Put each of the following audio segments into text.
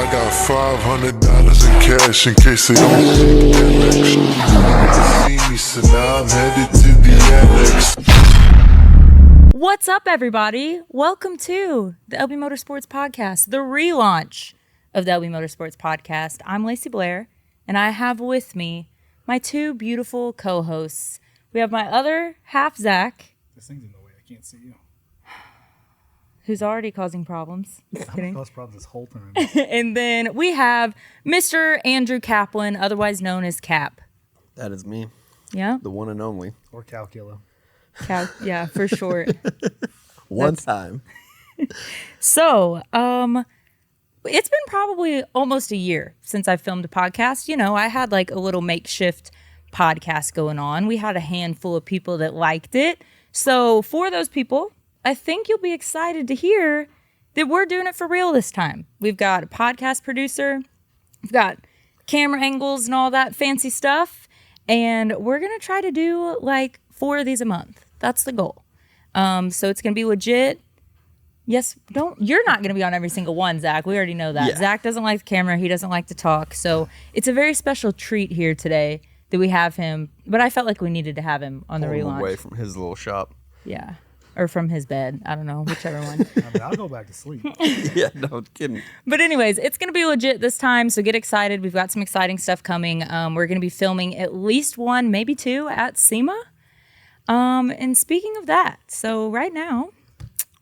I got $500 in cash in case they don't speak direction. You see me, so now I'm headed to the annex. What's up, everybody? Welcome to the LB Motorsports podcast, the relaunch of the LB Motorsports podcast. I'm Lacey Blair, and I have with me my two beautiful co-hosts. We have my other half, Zach. This thing's in the way. I can't see you. Who's already causing problems. Just kidding. I've caused problems this whole time. And then we have Mr. Andrew Kaplan, otherwise known as Kap. That is me. Yeah? The one and only. Or Calcula. Yeah, for short. One time. So, it's been probably almost a year since I filmed a podcast. You know, I had like a little makeshift podcast going on. We had a handful of people that liked it. So for those people, I think you'll be excited to hear that we're doing it for real this time. We've got a podcast producer, we've got camera angles and all that fancy stuff, and we're going to try to do like 4 of these a month. That's the goal. So it's going to be legit. Yes, you're not going to be on every single one, Zach. We already know that. Yeah. Zach doesn't like the camera. He doesn't like to talk. So it's a very special treat here today that we have him. But I felt like we needed to have him on the Pull him relaunch. away from his little shop. Yeah. Or from his bed. I don't know, whichever one. I mean, I'll go back to sleep. Yeah, no kidding. But anyways, it's going to be legit this time, so get excited. We've got some exciting stuff coming. We're going to be filming at least 1, maybe 2 at SEMA. And speaking of that, so right now,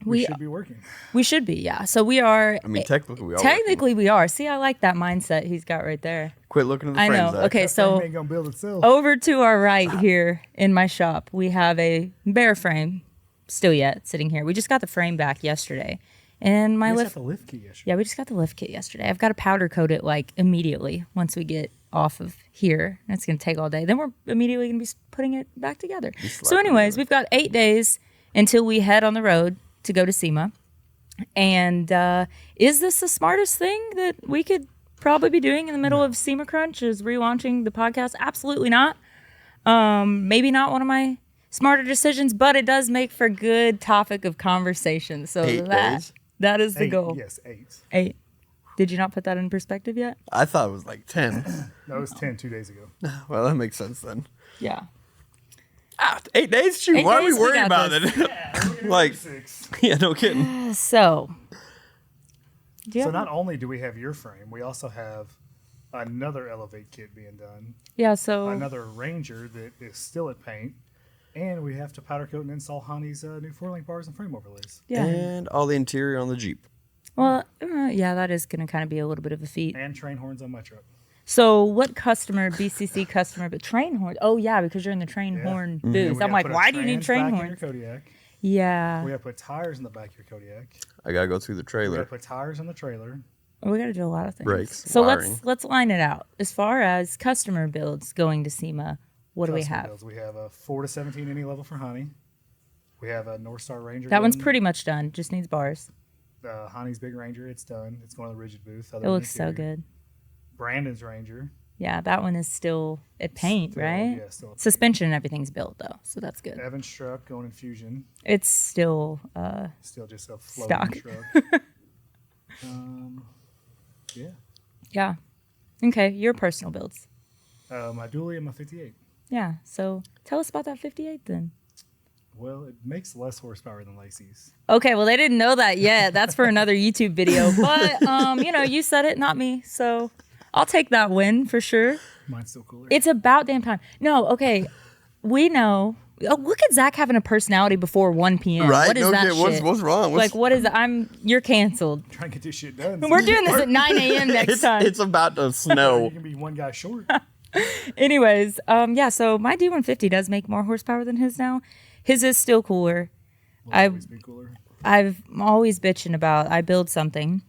We should be working. We should be, yeah. So we are. I mean, technically we are. Technically we are. See, I like that mindset he's got right there. Quit looking at the I frames. know. Zach. Okay, That so thing ain't gonna build itself. over to our right here in my shop, we have a bare frame, still yet sitting here. We just got the frame back yesterday, and my We just lift. got the lift key yesterday. Yeah, we just got the lift kit yesterday. I've got to powder coat it like immediately once we get off of here. That's going to take all day. Then we're immediately going to be putting it back together. So anyways, we've got 8 days until we head on the road to go to SEMA. And is this the smartest thing that we could probably be doing in the middle of SEMA Crunch, is relaunching the podcast? Absolutely not. Maybe not one of my smarter decisions, but it does make for good topic of conversation. So 8 days? that is the 8, goal. yes, 8. 8. Did you not put that in perspective yet? I thought it was like 10. No, it was 10 2 days ago. Well, that makes sense then. Yeah. 8 days? Shoot, 8 why days, are we worried we got about this. it? Like, 6. yeah, no kidding. So. Do you So have- not only do we have your frame, we also have another Elevate kit being done. yeah, so. Another Ranger that is still at paint. And we have to powder coat and install Honey's new 4-link bars and frame overlays. Yeah. And all the interior on the Jeep. Well, yeah, that is going to kind of be a little bit of a feat. And train horns on my truck. So what customer, BCC customer, but train horn? Oh, yeah, because you're in the train Yeah. horn And booth. we I'm gotta like, put a why do you need trans train back in horns? your Kodiak. Yeah. We got to put tires in the back of your Kodiak. I got to go through the We got to trailer. put tires on the trailer. We got to do a lot of things. Brakes, So wiring. let's line it out. As far as customer builds going to SEMA, what do we Custom have? builds. We have a 4 to 17 any level for Honey. We have a North Star Ranger. That one's gun. pretty much done. Just needs bars. Honey's Big Ranger, it's done. It's going to the rigid booth. It looks so good. Brandon's Ranger. Yeah, that one is still at paint, Still- right? Yeah, still. Suspension and everything's built though, so that's good. Evans truck going in Fusion. It's still Still just a floating Stock. truck. Yeah. yeah. Okay, your personal builds. My dually and my 58. Yeah. So tell us about that 58 then. Well, it makes less horsepower than Lacey's. Okay, well they didn't know that yet. That's for another YouTube video. But you said it, not me. So I'll take that win for sure. Mine's still cooler. It's about damn time. No, okay. We know. Oh, look at Zach having a personality before 1 p.m. Right? What is no that kidding. shit? What's wrong? Like, what is that? You're canceled. trying to get this shit done. We're doing this at 9 a.m. next time. It's about to snow. You can be one guy short. Anyways, yeah, so my D150 does make more horsepower than his now. His is still cooler. Will always be cooler. I'm always bitching about I build something,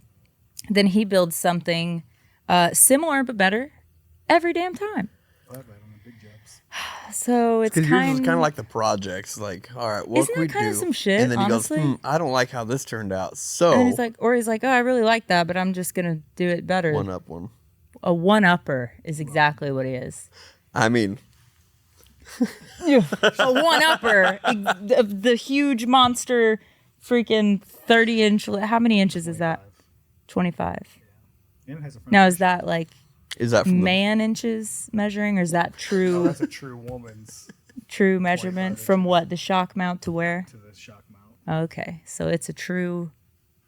then he builds something similar but better every damn time. Well, I've had on the big jobs. So it's Because yours is kind kind of like the projects. Like, all right, what Isn't can we that kinda do? some shit, and then he honestly? goes, I don't like how this turned out. So, and he's like, oh, I really like that, but I'm just gonna do it better. one up one. A one-upper is exactly what he is. I mean, A one-upper of the huge monster freaking 30-inch. How many inches is that? 25. And it has a front. Now, is that like Is that from man inches measuring, or is that No, true that's a true woman's true measurement from what the shock mount to where? to the shock mount. Okay, so it's a true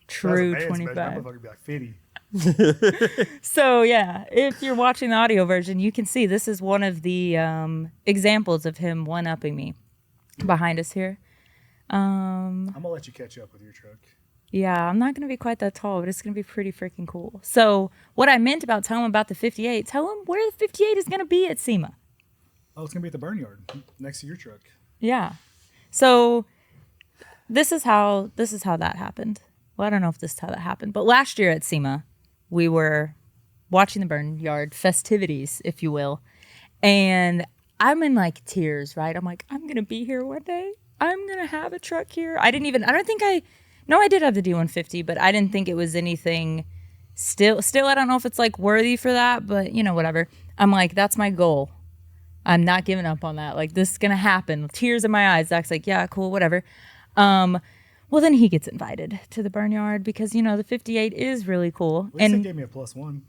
If that was a man's measure, 25. that motherfucker would be like 50. So yeah, if you're watching the audio version, you can see this is one of the examples of him one-upping me behind us here. I'm going to let you catch up with your truck. Yeah, I'm not going to be quite that tall, but it's going to be pretty freaking cool. So what I meant about telling him about the 58, tell him where the 58 is going to be at SEMA. Oh, it's going to be at the burn yard next to your truck. Yeah. So this is how that happened. Well, I don't know if this is how that happened, but last year at SEMA, we were watching the burn yard festivities, if you will. And I'm in like tears, right? I'm like, I'm going to be here one day. I'm going to have a truck here. I did have the D150, but I didn't think it was anything. Still, I don't know if it's like worthy for that, but whatever. I'm like, that's my goal. I'm not giving up on that. Like, this is going to happen. Tears in my eyes. Zach's like, yeah, cool, whatever. Well, then he gets invited to the burn yard because, the 58 is really cool. Lacey gave me a +1.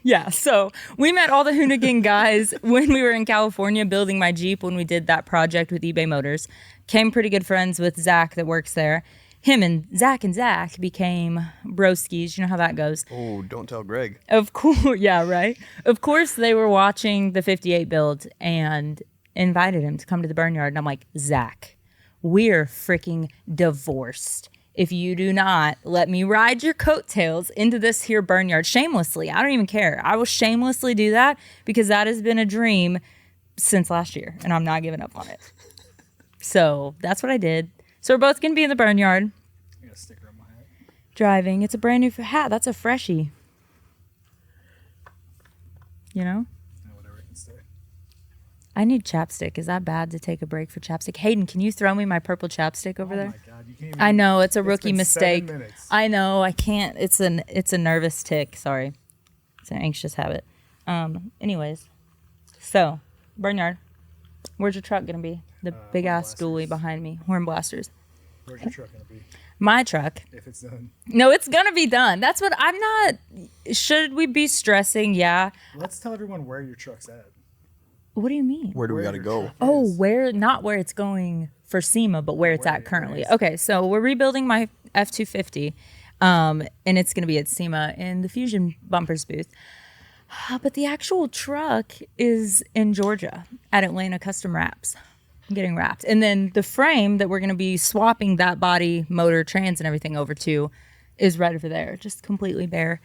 Yeah, so we met all the Hoonigan guys when we were in California building my Jeep when we did that project with eBay Motors. Came pretty good friends with Zach that works there. Him and Zach became broskies. You know how that goes. Oh, don't tell Greg. Of course, yeah, right. Of course, they were watching the 58 build and invited him to come to the burn yard. And I'm like, Zach, we're freaking divorced if you do not let me ride your coattails into this here burn yard shamelessly. I don't even care. I will shamelessly do that because that has been a dream since last year, and I'm not giving up on it. So that's what I did. So we're both going to be in the burn yard. I got a sticker on my hat. Driving. It's a brand new hat. That's a freshie. Yeah, whatever it can stay. I need chapstick. Is that bad to take a break for chapstick? Hayden, can you throw me my purple chapstick over Oh there? my God, you can't even, I know it's a It's rookie been mistake. 7 minutes. I know I can't. It's a nervous tick. Sorry, it's an anxious habit. Anyways, so burn yard. Where's your truck gonna be? The big ass blasters. dually behind me. Horn blasters. Where's your truck going to be My truck. if it's done? No, it's gonna be done. That's what I'm not. Should we be stressing? Yeah. Let's tell everyone where your truck's at. What do you mean? Where do we Where got to your go? truck Oh, is. not where it's going for SEMA, but where it's Where at currently. it is. Okay, so we're rebuilding my F-250, and it's going to be at SEMA in the Fusion Bumpers booth. But the actual truck is in Georgia at Atlanta Custom Wraps, getting wrapped. And then the frame that we're going to be swapping that body, motor, trans, and everything over to is right over there, just completely bare.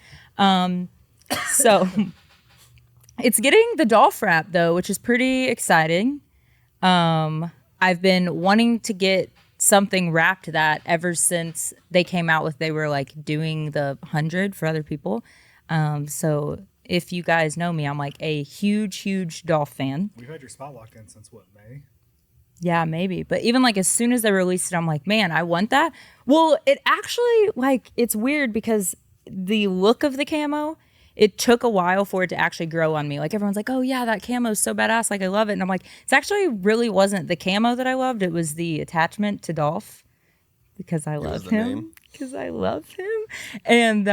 So... It's getting the Dolph wrap though, which is pretty exciting. I've been wanting to get something wrapped that ever since they came out with, they were like doing the 100 for other people. So if you guys know me, I'm like a huge Dolph fan. We've had your spot locked in since what, May? Yeah, maybe. But even like as soon as they released it, I'm like, man, I want that. Well, it actually like, it's weird because the look of the camo, it took a while for it to actually grow on me. Like everyone's like, oh yeah, that camo is so badass. Like I love it. And I'm like, it's actually really wasn't the camo that I loved. It was the attachment to Dolph because I love the him. name. Because I love him. And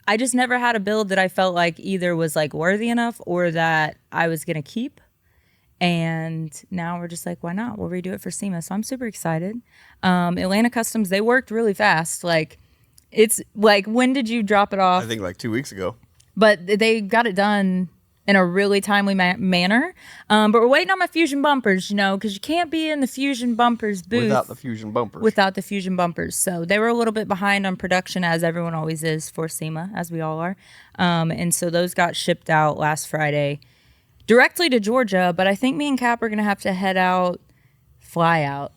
I just never had a build that I felt like either was like worthy enough or that I was going to keep. And now we're just like, why not? We'll redo it for SEMA. So I'm super excited. Atlanta Customs, they worked really fast. Like it's like, when did you drop it off? I think like 2 weeks ago. But they got it done in a really timely manner. But we're waiting on my Fusion bumpers, because you can't be in the Fusion bumpers booth Without the Fusion bumpers. without the Fusion bumpers. So they were a little bit behind on production, as everyone always is for SEMA, as we all are. And so those got shipped out last Friday directly to Georgia. But I think me and Kap are going to have to fly out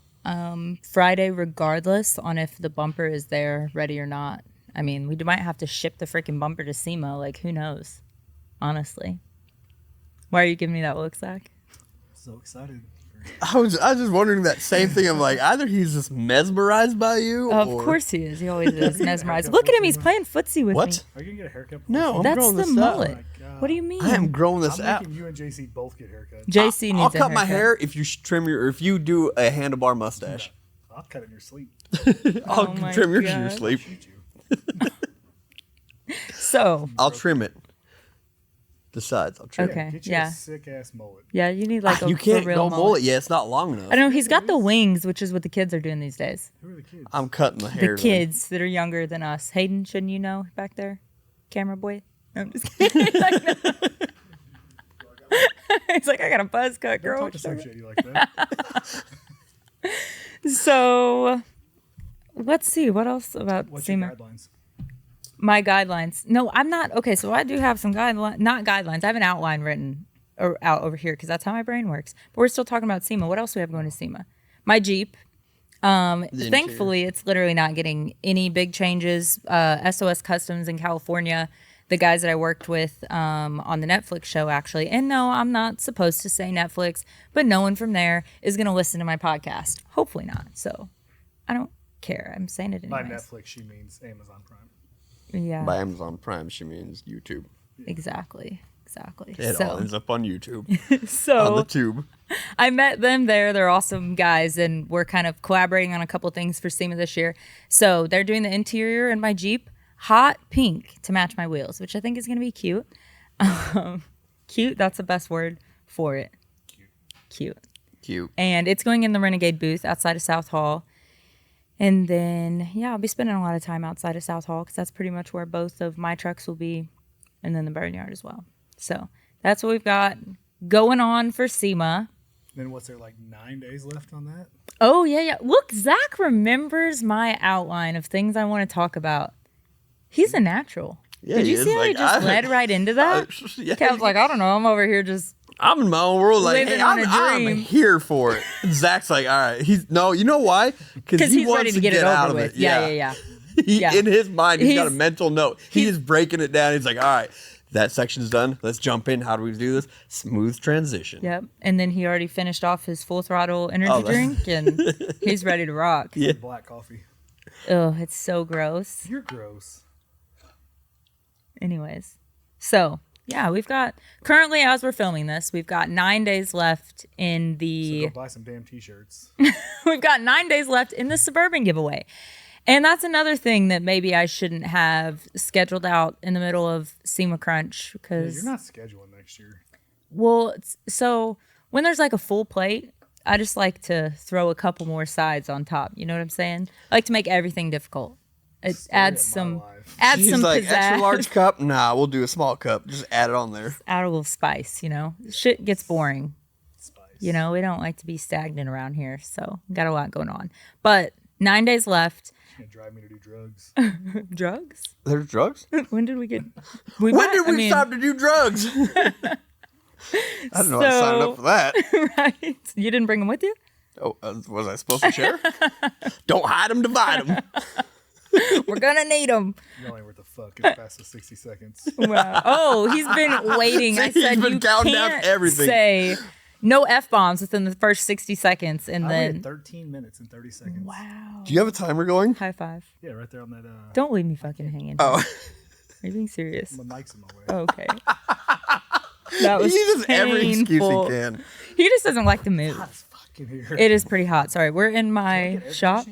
Friday regardless on if the bumper is there ready or not. I mean, we might have to ship the freaking bumper to SEMA. Like, who knows? Honestly. Why are you giving me that look, Zach? So excited. I was just wondering that same thing. I'm like, either he's just mesmerized by you, Of or... course he is. He always is mesmerized. Look at him. He's playing footsie with me. What? Are you going to get a haircut? No, I'm That's growing the this mullet. out. Oh my God. What do you mean? I am growing this I'm out. making you and JC both get haircuts. JC needs I'll a cut my haircut. hair if you if you do a handlebar mustache. I'll cut it in your sleep. I'll Oh my trim yours in your God. sleep. Shoot you. So, I'll trim it. The sides, I'll trim Okay. it. Get you yeah. a sick ass mullet. yeah, you need like a You can't for real go mullet. mullet. Yeah, it's not long enough. I know he's got the wings, which is what the kids are doing these days. Who are the kids? I'm cutting the hair. The kids that are younger than us. Hayden, shouldn't you know back there? Camera boy. No, I'm just kidding. He's like, no. He's like, I got a buzz cut, Don't girl. talk to some shit you like that. So, let's see. What else about What's your SEMA? guidelines? My guidelines. No, I'm not. Okay, so I do have some guidelines. Not guidelines. I have an outline written or out over here because that's how my brain works. But we're still talking about SEMA. What else do we have going to SEMA? My Jeep. Thankfully, it's literally not getting any big changes. SOS Customs in California, the guys that I worked with on the Netflix show, actually. And no, I'm not supposed to say Netflix, but no one from there is going to listen to my podcast. Hopefully not. So I don't care. I'm saying it By anyways. Netflix, she means Amazon Prime. Yeah, By Amazon Prime, she means YouTube. exactly. It all ends up on YouTube. So on the tube. I met them there. They're awesome guys, and we're kind of collaborating on a couple things for SEMA this year. So they're doing the interior in my Jeep, hot pink to match my wheels, which I think is going to be cute. Cute, that's the best word for it. Cute. And it's going in the Renegade booth outside of South Hall. And then, yeah, I'll be spending a lot of time outside of South Hall because that's pretty much where both of my trucks will be, and then the Barnyard as well. So that's what we've got going on for SEMA. Then what's there, like 9 days left on that? Oh, yeah. Look, Zach remembers my outline of things I want to talk about. He's a natural. Yeah, Did he you is. see how Like, he just led right into that? Yeah, Kap's like, I don't know. I'm over here just... I'm in my own world. Like, Living hey, on a I'm dream. here for it. And Zach's like, all right. No, you know why? Because he he's wants ready to get it out over of with. it. Yeah. Yeah. In his mind, he's got a He's- mental note. He is breaking it down. He's like, all right, that section's done. Let's jump in. How do we do this? Smooth transition. Yep. And then he already finished off his full throttle energy Oh, that- drink, and he's ready to rock. Yeah. Black coffee. Oh, it's so gross. You're gross. Anyways, so yeah, we've got currently, as we're filming this, we've got 9 days left in So the go buy some damn t-shirts. we've got 9 days left in the Suburban giveaway. And that's another thing that maybe I shouldn't have scheduled out in the middle of SEMA Crunch Yeah, because, you're not scheduling next year. well, so when there's like a full plate, I just like to throw a couple more sides on top. You know what I'm saying? I like to make everything difficult. It adds of my some life. adds He's some like, pizzazz, extra large cup? Nah, we'll do a small cup. Just add it on there. add a little spice. You know, shit gets boring. Spice. You know, we don't like to be stagnant around here, so got a lot going on. But 9 days left. It's gonna drive me to do drugs. Drugs? There's drugs? When did we get? When did we stop to do drugs? I don't know how to sign up for that. Right? You didn't bring them with you? Oh, was I supposed to share? Don't hide them, divide them. We're gonna need them. Y'all ain't worth the fuck. It's past the 60 seconds. Wow. Oh, he's been waiting. I He's said been you counting down can't everything. say no f-bombs within the first 60 seconds, and I then waited 13 minutes and 30 seconds. wow. Do you have a timer going? High five. Yeah, right there on that. Don't leave me fucking hanging. Oh. Are you being serious? My mic's in my way. Okay. That was He uses every excuse he painful. can. He just doesn't like to move. It's fucking here. It is pretty hot. Sorry, we're in my shop.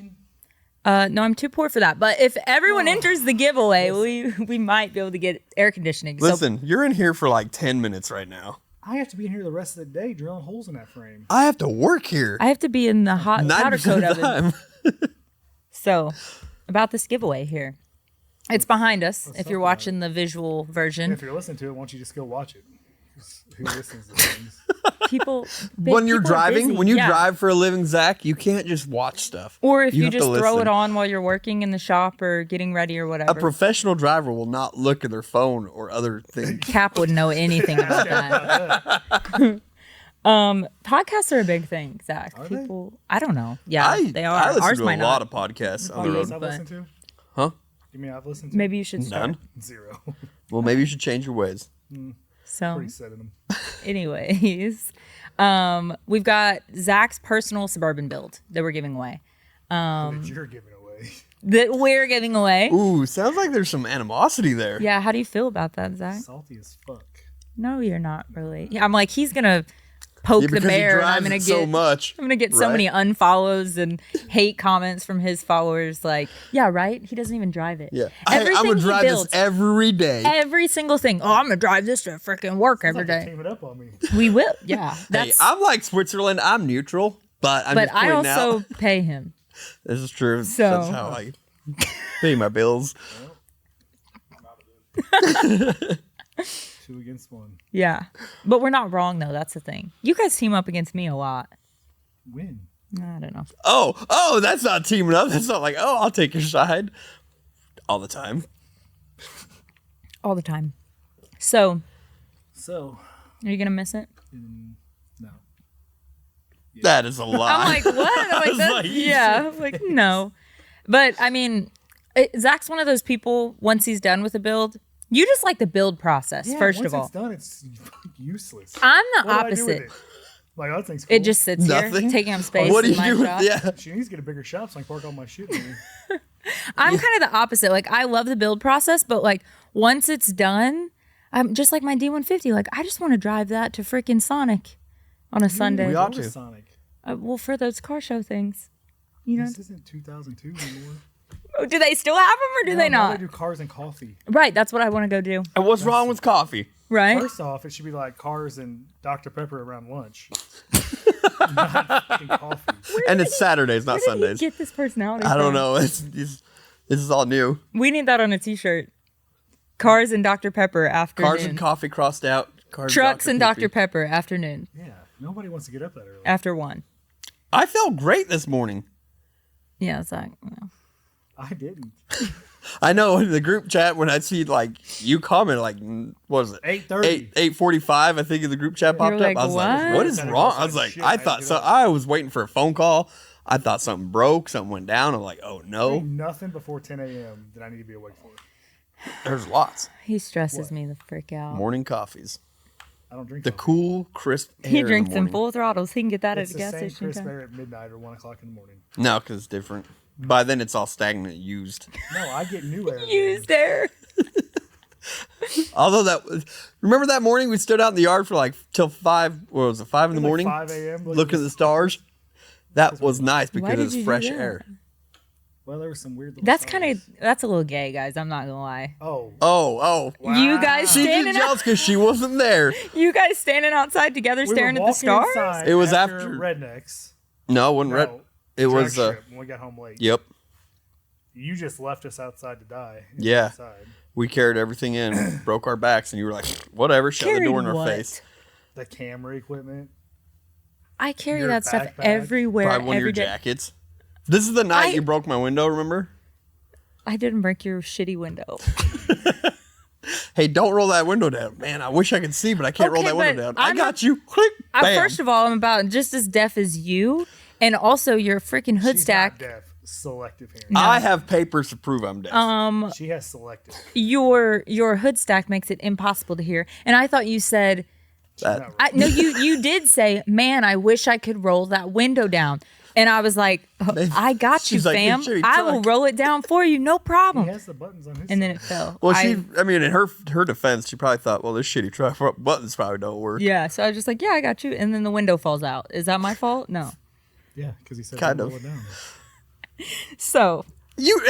No, I'm too poor for that. But if everyone enters the giveaway, we might be able to get air conditioning. Listen, you're in here for like 10 minutes right now. I have to be in here the rest of the day drilling holes in that frame. I have to work here. I have to be in the hot powder 90% coat of the oven. time. So, about this giveaway here, it's behind us. If talk you're about watching the visual version, If you're listening to it, why don't you just go watch it? 'Cause who listens to things? people When you're people are driving, busy. when you Yeah. drive for a living, Zach, you can't just watch stuff. Or if you have to just throw listen. it on while you're working in the shop or getting ready or A whatever. professional driver will not look at their phone or other things. Cap wouldn't know anything about that. Podcasts are a big thing, Zach. Are they? People, I don't know. Yeah, they are. I listen Ours to a might lot not. of podcasts on You the know road. what I've but- listened to? Huh? You mean I've listened to? Maybe you should start. None? 0. Well, maybe you should change your ways. So, Pretty set in them. anyways, we've got Zach's personal Suburban build that we're giving away. That you're giving away. That we're giving away. Ooh, sounds like there's some animosity there. Yeah, how do you feel about that, Zach? Salty as fuck. No, you're not really. Yeah, I'm like, he's gonna poke Yeah, the because he bear, and drives I'm gonna it get so much. I'm gonna get so Right. many unfollows and hate comments from his followers. Like, yeah, right. He doesn't even drive it. Yeah. Everything I'm gonna he drive builds, this every day. every single thing. Oh, I'm gonna drive this to freaking work every It's like day. they're teaming up on me. We will. Yeah. Hey, That's. I'm like Switzerland. I'm neutral, but I'm but just I pointing also out. pay him. This is true. So- That's how I pay my bills. 2 against 1. Yeah. But we're not wrong though. That's the thing. You guys team up against me a lot. Win. I don't know. Oh, that's not teaming up. That's not like, oh, I'll take your side. All the time. All the time. So, So, are you gonna miss it? no. That is a lie. I'm like, what? I'm like, was that's, like, yeah. I'm like, no. But I mean, Zach's one of those people. Once he's done with a build, you just like the build process. Yeah, first once of all, it's done, it's useless. I'm the What do I do with opposite. it? Like, that thing's cool. It just sits Nothing. here, taking up space. What do in you my do with shop. yeah? She needs to get a bigger shop so I can park all my shit in there. I'm kind of the opposite. Like, I love the build process, but like once it's done, I'm just like my D150. Like, I just want to drive that to freaking Sonic on a Sunday. We ought Go to. Sonic. Well, for those car show things, you know. This isn't 2002 anymore. Do they still have them or do they No, now not? They do cars and coffee. Right, that's what I want to go do. And what's wrong with coffee? Right. First off, it should be like cars and Dr. Pepper around lunch. Not fucking coffee. And it's Saturdays, not Where did he Sundays. get this personality? I don't from? know. This is all new. We need that on a T-shirt. Cars and Dr. Pepper afternoon. Cars and coffee crossed out. Cars Trucks and Dr. Pepper. Pepper afternoon Yeah, nobody wants to get up that early. after 1. I felt great this morning. Yeah, it's like, I didn't. I know in the group chat when I see like you comment like what was it 8:30. 8:45 I think in the group chat popped like, up. I was what? like, what is Gotta go wrong? find I was like, shit. I I had thought to so. get up. I was waiting for a phone call. I thought something broke, something went down. I'm like, oh Ain't no, nothing before 10 a.m. that I need to be awake for. there's lots. he stresses What? me the frick out. Morning coffees, I don't drink the coffee. cool crisp air. He in the drinks them morning. full throttles. He can get that It's at the a gas same station. crisp Time. air at midnight or 1 o'clock in the morning. No, because it's different. By then it's all stagnant, used. No, I get new air. Used air. Although remember that morning we stood out in the yard for like till 5. What was it? 5 in the morning. 5 a.m. Looking at the stars. That was nice Why because did it's you do fresh that? air. Well, there was some weird. Little That's stars. that's a little gay, guys. I'm not gonna lie. Oh, Oh. You guys She's standing out. jealous because she wasn't there. You guys standing outside together, we were staring at the walking stars. inside It was after- Rednecks. No, it wasn't red. No, It drag was strip when we got home late. Yep. You just left us outside to die. Yeah. Outside. We carried everything in, broke our backs, and you were like, whatever, shut the Carried door in our what? face. The camera equipment. I carry Your that stuff backpack. everywhere. Probably one of your every day. jackets. This is the night I- you broke my window, remember? I didn't break your shitty window. Hey, don't roll that window down. Man, I wish I could see, but I can't roll Okay, that window but down. I I'm got you. Click. Bam. First of all, I'm about just as deaf as you, and also your freaking hood She's stack. not deaf. Selective hearing. I have papers to prove I'm deaf. She has selective. Your hood stack makes it impossible to hear. And I thought you said, That- Not right. no, you did say, man, I wish I could roll that window down. And I was like, oh, I got you, She's like, "Hey, fam. Sherry, I will tuck." roll it down for you, no He problem. has the buttons on his. And then side. it fell. Well, I mean, in her defense, she probably thought, well, this shitty truck buttons probably don't work. Yeah, so I was just like, yeah, I got you. And then the window falls out. Is that my fault? No. Yeah, because he said Kind don't of. roll it down. So You.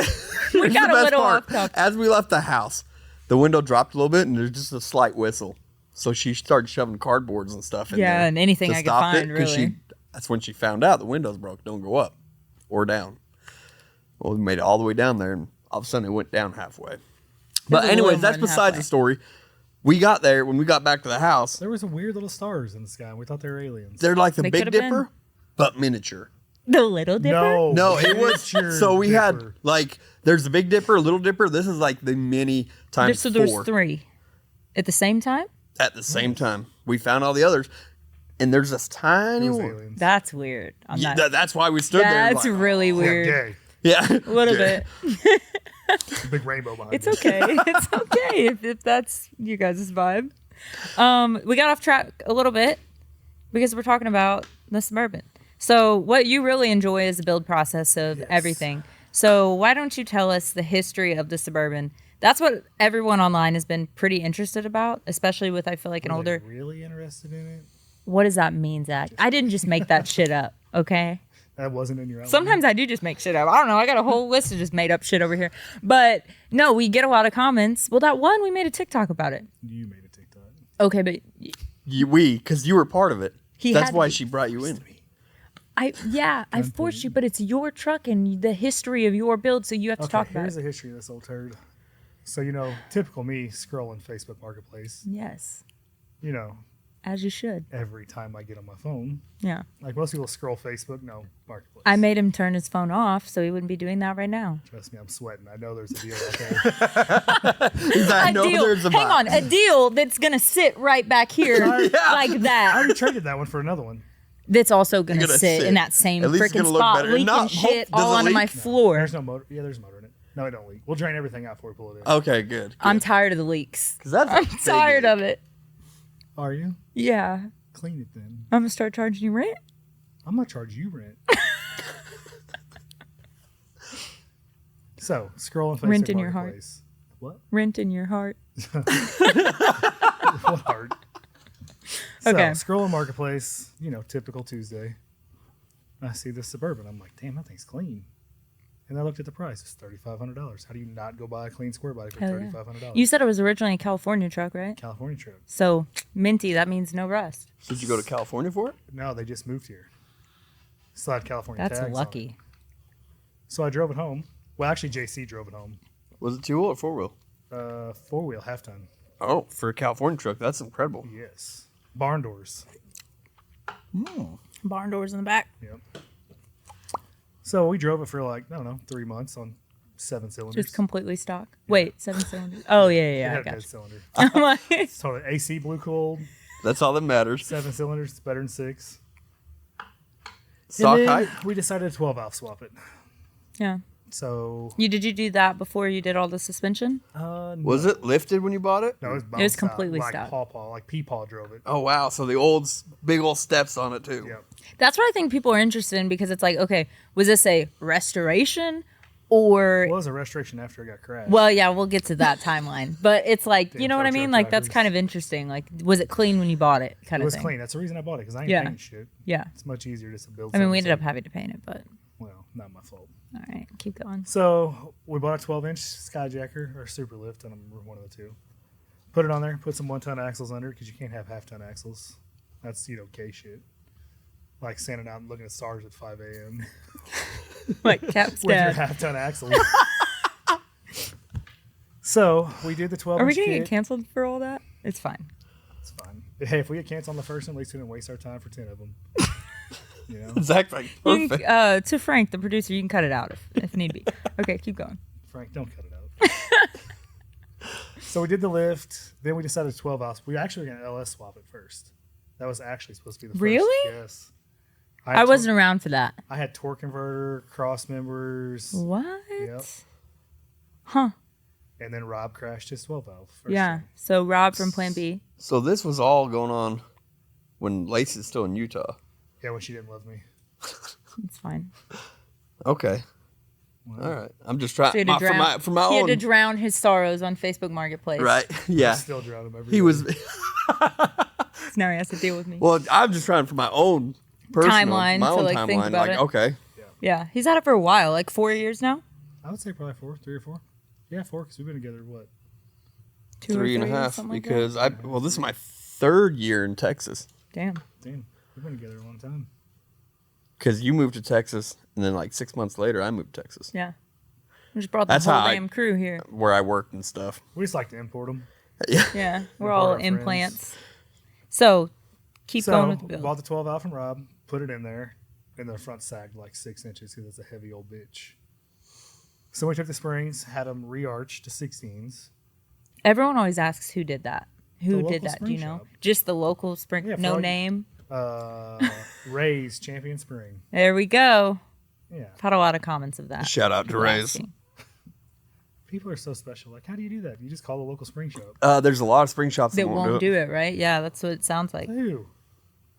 We got a little off topic. As we left the house, the window dropped a little bit, and there's just a slight whistle. So she started shoving cardboards and stuff in Yeah, there and anything to I could stop find, 'cause really. That's when she found out the window's broke. Don't go up or down. Well, we made it all the way down there, and all of a sudden it went down halfway. But a anyways, little that's more than besides halfway. the story. We got there. When we got back to the house, There was some weird little stars in the sky. We thought they were aliens. they're like the They Big could've been. Dipper, but miniature. the Little Dipper? No, it was. miniature So we had Dipper. like, there's the Big Dipper, Little Dipper. This is like the mini times So there's 4 3 at the same time? at the same time. We found all the others, and there's this tiny It was one. aliens. That's weird. I'm Yeah, not, that's why we stood there. that's like, really Yeah, weird. gay. Yeah, A little bit. Big rainbow behind It's it. okay. It's okay if that's you guys' vibe. We got off track a little bit because we're talking about the Suburban. So what you really enjoy is the build process of everything. So why don't you tell us the history of the Suburban? That's what everyone online has been pretty interested about, especially with, I feel like, an Were they older. really interested in it? What does that mean, Zach? I didn't just make that shit up, okay? That wasn't in your outline. Sometimes I do just make shit up. I don't know. I got a whole list of just made up shit over here. But no, we get a lot of comments. Well, that one, we made a TikTok about it. You made a TikTok. Okay, but Because you were part of it. That's had why to be. she brought you in. I forced you, but it's your truck and the history of your build, so you have to talk about Here's it. the history of this old turd. So, typical me scrolling Facebook Marketplace, Yes, as you should. every time I get on my phone. Yeah. Like most people scroll Facebook, no, Marketplace. I made him turn his phone off, so he wouldn't be doing that right now. Trust me, I'm sweating. I know there's a deal out there. I know there's a Hang buy. on, a deal that's gonna sit right back here like I that. already traded that one for another one. That's also gonna Gonna sit sit. in that same At least it's freaking gonna look spot, better. And leaking not- shit does all it onto leak? my No. floor. There's no motor. Yeah, there's motor in it. No, it don't leak. We'll drain everything out before we pull it in. Okay, good. I'm tired of the leaks. 'Cause that's a I'm big tired leak. of it. Are you? Yeah, Clean it then. I'm gonna start charging you rent. I'm gonna charge you rent. So, scrolling Facebook Rent in your heart. Marketplace. What? Rent in your heart. What heart? So, Okay. scrolling Marketplace, typical Tuesday. I see this Suburban. I'm like, damn, that thing's clean. And I looked at the price. It's $3,500. How do you not go buy a clean square body for Hell yeah. $3,500? You said it was originally a California truck, right? California trip. So minty, that means no rust. Did you go to California for it? No, they just moved here. Still had California That's tags on it. lucky. So I drove it home. Well, actually, JC drove it home. Was it 2-wheel or 4-wheel? 4-wheel, half ton. Oh, for a California truck, that's incredible. Yes. Barn doors. Barn doors in the back. Yep. So we drove it for 3 months on 7 cylinders. Just completely stock. Wait, 7 cylinders. Oh yeah, It yeah, had I a got dead you. cylinder. I'm like, It's totally AC blue cooled, That's all that matters. 7 cylinders. It's better than 6. Stock And then height? we decided to 12 valve swap it. yeah. So Did you do that before you did all the suspension? Was it lifted when you bought it? no, it was, It was bounced completely out, stock. like Paw drove it. Oh, wow. So the big old steps on it, too. Yep. That's what I think people are interested in because it's like, okay, was this a restoration or? Well, it was a restoration after it got crashed. Well, yeah, we'll get to that timeline, but it's like, you Damn know what I tow mean? truck Like that's drivers. kind of interesting. Like, was it clean when you bought it? Kind it of was thing. clean. That's the reason I bought it, because I ain't Yeah. painting shit. Yeah. It's much easier just to build I mean, we something. ended up having to paint it, but Well, not my fault. all right, keep going. So we bought a 12-inch Skyjacker or Super Lift, I don't remember one of the two. Put it on there, put some 1-ton axles under it, because you can't have half-ton axles. That's, gay shit. Like standing out and looking at stars at 5 a.m. Like Cap's with your dad. half-ton axles. So we did the 12-inch Are we gonna kit. get canceled for all that? It's fine. It's fine. Hey, if we get canceled on the first one, at least we didn't waste our time for 10 of them. Zach, like, You perfect. can, to Frank, the producer, you can cut it out if need be. Okay, keep going. Frank, don't cut it out. So we did the lift. Then we decided 12 valves. We actually were going to LS swap it first. That was actually supposed to be the Really? first. Yes. I wasn't around for that. I had torque converter, cross members, What? Yep. Huh. and then Rob crashed his 12 valve. first Yeah. time. So Rob from Plan B. So this was all going on when Lacey's still in Utah. Yeah, when she didn't love me. It's fine. Okay. All right. I'm just trying So he had to drown, for my he had own. to drown his sorrows on Facebook Marketplace. Right. Yeah. Still drown him every He day. was. So now he has to deal with me. Well, I'm just trying for my own personal Timeline my to, own like, timeline. think about it. Okay. Yeah. He's had it for a while, like 4 years now. I would say probably 3 or 4. Yeah, 4, because we've been together, what? 2 or 3 and a 3 or half something like that. because this is my 3rd year in Texas. Damn. Damn, we've been together a long time. Because you moved to Texas, and then like 6 months later, I moved to Texas, Yeah. We just brought the That's whole how I- damn crew here. where I worked and stuff. We just like to import them. Yeah. Yeah. We're We're all our friends. implants. So keep going with the build. bought the 12 valve from Rob, put it in there, and the front sagged like 6 inches because it's a heavy old bitch. So we took the springs, had them re-arched to 16s. Everyone always asks who did that. Who local did that? Do spring you know? shop. Just the local spring, Yeah, for no all you- name. Ray's Champion Spring. There we go. Yeah. I've had a lot of comments of that. Shout out to People Ray's. asking. People are so special. Like, how do you do that? You just call the local spring shop. There's a lot of spring shops that That won't do it, right? Yeah, that's what it sounds like. Who?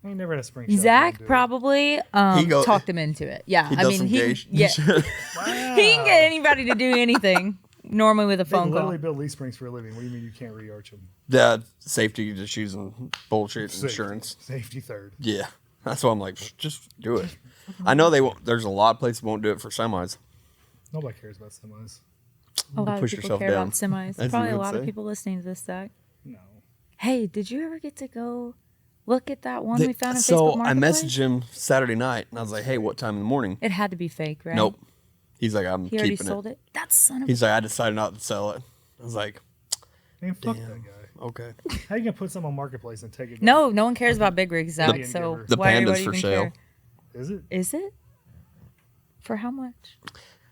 I ain't never had a spring shop. Zach that do it. probably talked him into it. Yeah, He I does mean, some he gay yeah, Wow. he can get anybody to do anything normally with a They phone call. literally build leaf springs for a living. What do you mean you can't re-arch them? Yeah, safety just using bullshit Safety. insurance. Safety third. Yeah, that's why I'm like, just do it. I know they won't. There's a lot of places won't do it for semis. Nobody cares about semis. A lot of Push people yourself care down. about semis. As Probably you a would lot of say. people listening to this, Zach. No. Hey, did you ever get to go look at that one we found in Facebook So I Marketplace? messaged him Saturday night, and I was like, "Hey, what time in the morning?" It had to be fake, right? Nope. He's like, "I'm He already keeping sold it." it. That son of He's like, "I decided not to sell it." I was like, Man, fuck that guy. "Okay." How you gonna put something on Marketplace and take it? No one cares about big rigs, Zach. The- So the why Panda's do you for even sale. care? Is it? Is it? For how much?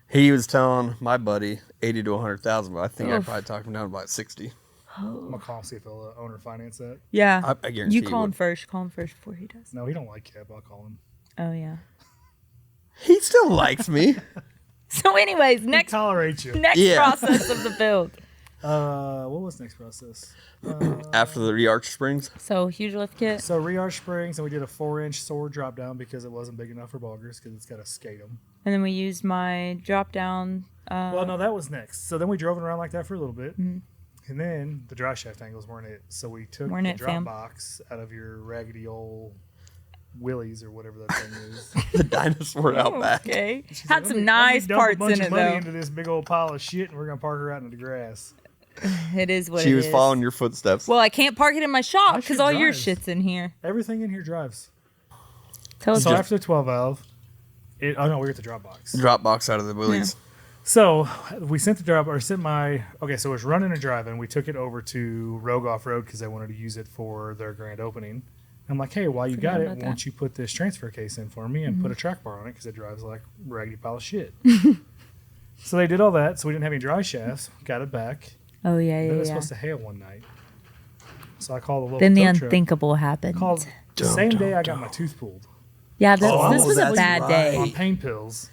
He was telling my buddy 80 to 100,000, but I think I Oof. probably talked him down to about 60. I'm gonna call him, see if he'll owner finance that. Yeah. I guarantee you he call him would. first. Call him first before he does. No, he don't like Kap. I'll call him. Oh yeah. He still likes me. So, anyways, He next tolerates you. Yeah. process of the build. What was next process? After the re-arch springs, So huge lift kit. So re-arch springs, and we did a 4-inch sword drop down because it wasn't big enough for boggers because it's got to skate them. And then we used my drop down. Well, no, that was next. So then we drove it around like that for a little bit. And then the dry shaft angles weren't it. So we took Weren't the it, drop fam? box out of your raggedy old Willies or whatever that thing is. the dinosaur out back. Okay. She's Had like, some let me nice dump a parts bunch in of it, money though. into this big old pile of shit, and we're gonna park her out in the grass. It is what She it was is. following your footsteps. Well, I can't park it in my shop My because shit all your drives. shit's in here. Everything in here drives. Tell us. So after the 12 valve, oh no, we're at the drop box. Drop box out of the wheelies. So we sent the drop, or sent my, okay, so it was running and driving. We took it over to Rogue Off-Road because they wanted to use it for their grand opening. I'm like, hey, while you Forgot got it, about why that. don't you put this transfer case in for me and put a track bar on it because it drives like a raggedy pile of shit. So they did all that, so we didn't have any dry shafts. Got it back. Oh yeah, Then yeah, it was yeah. supposed to hail one night. So I called the local Then the tow truck. unthinkable happened. Called the Dum, same dum, day I got dum. my tooth pulled Yeah, this Oh, was a that's bad day. on pain pills.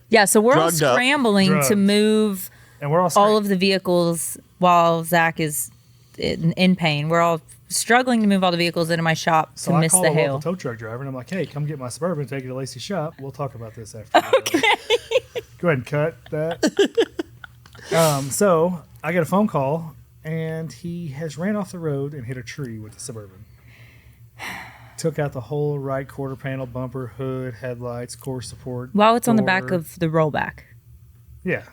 Yeah, so we're all Drugged up. scrambling to Drugged. move And we're all all of the vehicles while Zach is in pain. We're all struggling to move all the vehicles into my shop So to I miss called the a hail. local tow truck driver, and I'm like, "Hey, come get my Suburban, take it to Lacey's shop. We'll talk about this after." Okay. Go ahead and cut that. So I get a phone call, and he has ran off the road and hit a tree with the Suburban. Took out the whole right quarter panel, bumper, hood, headlights, core support. While it's on the back door. of the rollback. Yeah,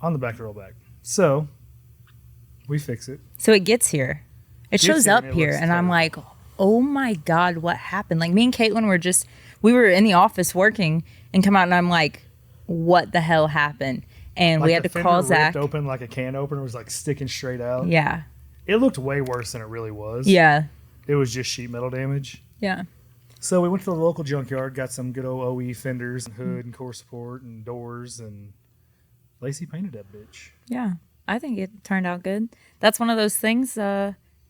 on the back of the rollback. So we fix it. So it gets here. It shows here up and it here, looks and I'm terrible. like, oh my God, what happened? Like, me and Caitlin we were in the office working and come out, and I'm like, what the hell happened? And we Like had the to fender call ripped Zach. open like a can opener, was like sticking straight out. Yeah. It looked way worse than it really was. Yeah. It was just sheet metal damage. Yeah. So we went to the local junkyard, got some good old OE fenders and hood and core support and doors, and Lacey painted that bitch. Yeah. I think it turned out good. That's one of those things.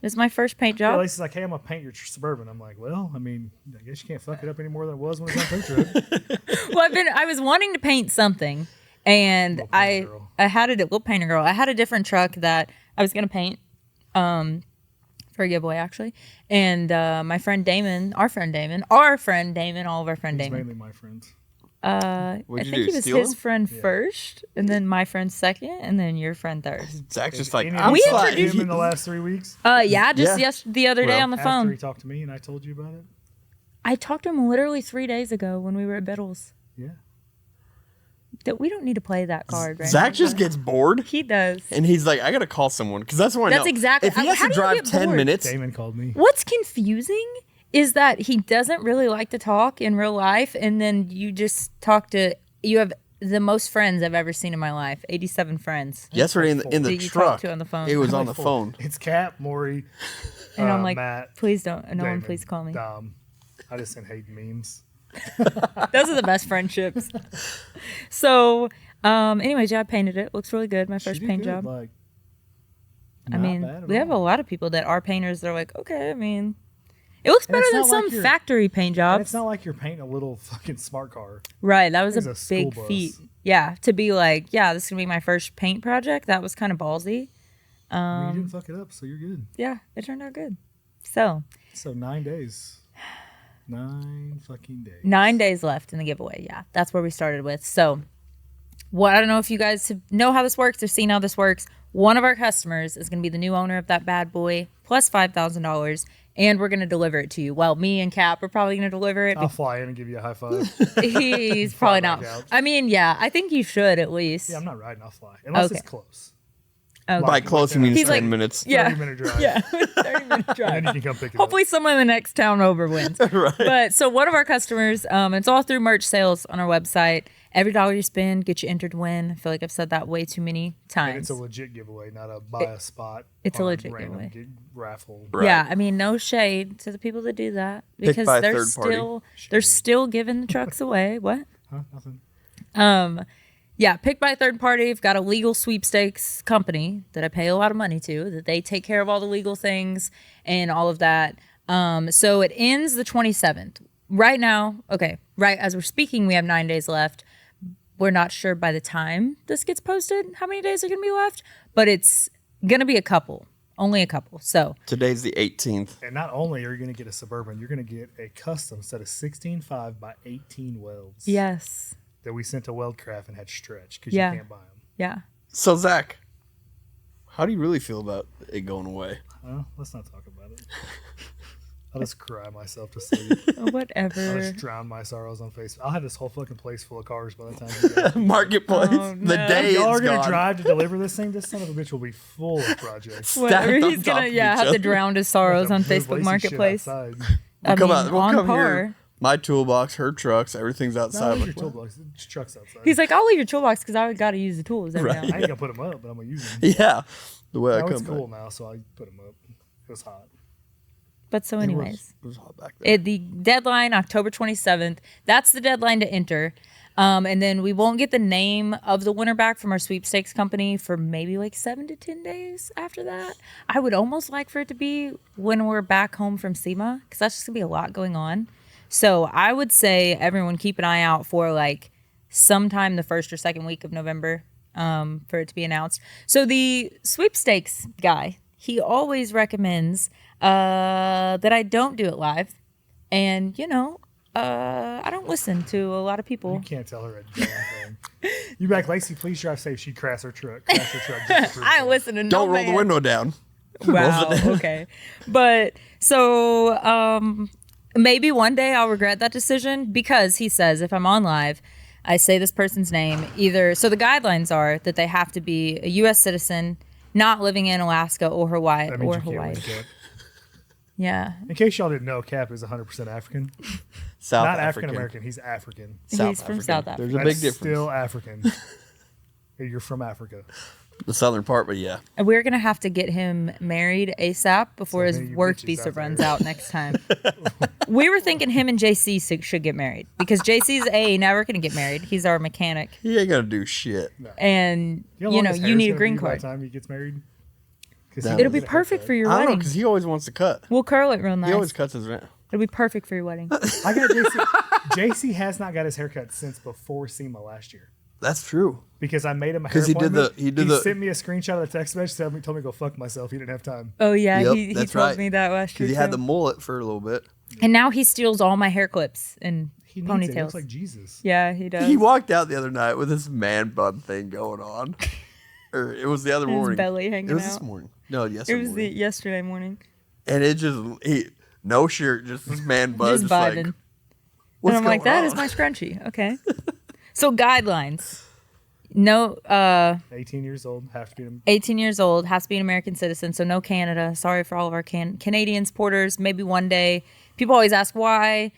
It's my first paint Yeah, job. Lacey's like, hey, I'm going to paint your Suburban. I'm like, well, I mean, I guess you can't fuck it up any more than it was when it was on tow truck. Well, I was wanting to paint something, and Little painter girl. I had a little painter girl. I had a different truck that I was gonna paint, for a giveaway actually. And my friend Damon, all of our friend It's Damon. mainly my friends. I What'd you think do, he was steal his him? friend first, and then my friend second, and then your friend third. Zach's just like, Any I'm of you We talked to introduced- him in the last 3 weeks? Yeah, just Yeah. the other day Well, on the After phone. he talked to me and I told you about it? I talked to him literally 3 days ago when we were at Biddles. Yeah. That we don't need to play that card right Zach now. just gets bored. He does. And he's like, I gotta call someone because that's what I know. That's exactly- If he has how to do you drive get 10 bored? minutes, Damon called me. What's confusing is that he doesn't really like to talk in real life, and then you have the most friends I've ever seen in my life. 87 friends. yesterday in That the you talk truck, to on the phone. it was I'm on like, the "Fool, phone. It's Kap, Maury, And I'm like, Matt, please don't. No one Damon, please call me. Dom. I just sent hate memes. Those are the best friendships. So, anyways, yeah, I painted it. Looks really good. My She first did paint good, job. Like, I not mean, bad at we have a all. lot of people that are painters. They're like, okay, I mean, it looks And better it's than not some like you're- factory paint And jobs. it's not like you're painting a little fucking smart car. Right. That was It's a a school big bus. feat. Yeah. To be like, yeah, this is going to be my first paint project. That was kind of ballsy. I mean, you didn't fuck it up, so you're good. Yeah. It turned out good. So, So 9 days. 9 fucking days. 9 days left in the giveaway. Yeah. That's where we started with. So, Well, I don't know if you guys know how this works or seen how this works. One of our customers is going to be the new owner of that bad boy, plus $5,000, and we're going to deliver it to you. Well, me and Kap are probably going to deliver it. I'll fly in and give you a high five. He's probably not. back out. I mean, yeah, I think you should at least. Yeah, I'm not riding. I'll fly unless Okay. it's close. Okay. By close, you mean He's 10 like- minutes. Yeah. 30-minute drive. Yeah, 30-minute drive. And then you can come pick it Hopefully someone in the next town over wins. Right. But so one of our customers, it's all through merch sales on our website. Every dollar you spend gets you entered to win. I feel like I've said that way too many up. times. And it's a legit giveaway, not a buy a spot. it's a on legit random giveaway. Raffle. Right. Yeah, I mean, no shade to the people that do that Picked because by a they're third party. still giving the trucks away. What? Huh? Nothing. Yeah, picked by a third party. I've got a legal sweepstakes company that I pay a lot of money to, that they take care of all the legal things and all of that. So it ends the 27th. Right now, okay, right as we're speaking, we have 9 days left. We're not sure by the time this gets posted how many days are going to be left, but it's going to be a couple, only a couple. So Today's the 18th. And not only are you going to get a Suburban, you're going to get a custom set of 16.5 by 18 welds. yes, That we sent to Weldcraft and had stretch because Yeah. you can't buy them. yeah. So, Zach, how do you really feel about it going away? Let's not talk about it. I'll just cry myself to sleep. I'll Whatever. just drown my sorrows on Facebook. I'll have this whole fucking place full of cars by the time you guys. Marketplace. Oh, The no. day Y'all is are going to gone. drive to deliver this thing. This son of a bitch will be full of projects. Stacked Whatever. on He's top gonna of have each to other. drown his sorrows on Move Facebook Lacey shit Marketplace. outside. I We'll mean, we'll on come par. here. My toolbox, her trucks, everything's No, outside. leave Like, your toolbox. The truck's outside. He's like, I'll leave your toolbox because I got to use the tools every Right. now and I then. ain't going to put them up, but I'm going to use them. yeah, the way I No, come it's back. cool now, so I put them up. It was hot. But so, anyways, It was hot back there. the deadline October 27th. That's the deadline to enter. And then we won't get the name of the winner back from our sweepstakes company for maybe like 7 to 10 days after that. I would almost like for it to be when we're back home from SEMA because that's just gonna be a lot going on. So I would say everyone keep an eye out for like sometime the first or second week of November for it to be announced. So the sweepstakes guy, he always recommends that I don't do it live. And, I don't listen to a lot of people. You can't tell her a damn thing. You be like, Lacey, please drive safe. She'd crash her truck. Just to prove I that. listen to no Don't roll the man. window down. Wow. Okay. But so maybe one day I'll regret that decision because he says if I'm on live, I say this person's name either. So the guidelines are that they have to be a U.S. citizen, not living in Alaska or Hawaii. That means Or you can't Hawaii. win, Kap. Yeah. In case y'all didn't know, Kap is 100% African. South Not African. African American. He's African. He's from South Africa. There's a That's big difference. still African. You're from Africa. The southern part, but yeah. And we're going to have to get him married ASAP before So his many work bitches visa out there. runs out next time. We were thinking him and JC should get married because JC's never going to get married. He's our mechanic. He ain't gonna do shit. And, You know, how long his you hair's need a gonna green be by card. the time he gets married? 'Cause That- he It'll be doesn't get a perfect for haircut. your I don't know wedding. because he always wants to cut. We'll curl it real He nice. always cuts his rent. It'll be perfect for your wedding. I got JC. JC has not got his haircut since before SEMA last year. That's true. Because I made him a hair 'Cause he did the- appointment. he did the- sent me a screenshot of the text message, told me to go fuck myself. He didn't have time. Oh yeah, Yep, he that's told right. me that last year. Because he had too. the mullet for a little bit. And now he steals all my hair clips and He needs it. He ponytails. looks like Jesus. Yeah, he does. He walked out the other night with this man bun thing going on. Or it was the other His morning. belly hanging It was out. this morning. No, It yesterday was morning. yesterday morning. And it just no shirt, just this man bun, Just just vibing. like. What's And I'm like, going that on? is my scrunchie. Okay. So guidelines. No, 18 years old, have to be him. 18 years old, has to be an American citizen, so no Canada. Sorry for all of our Canadian supporters. Maybe one day. People always ask why.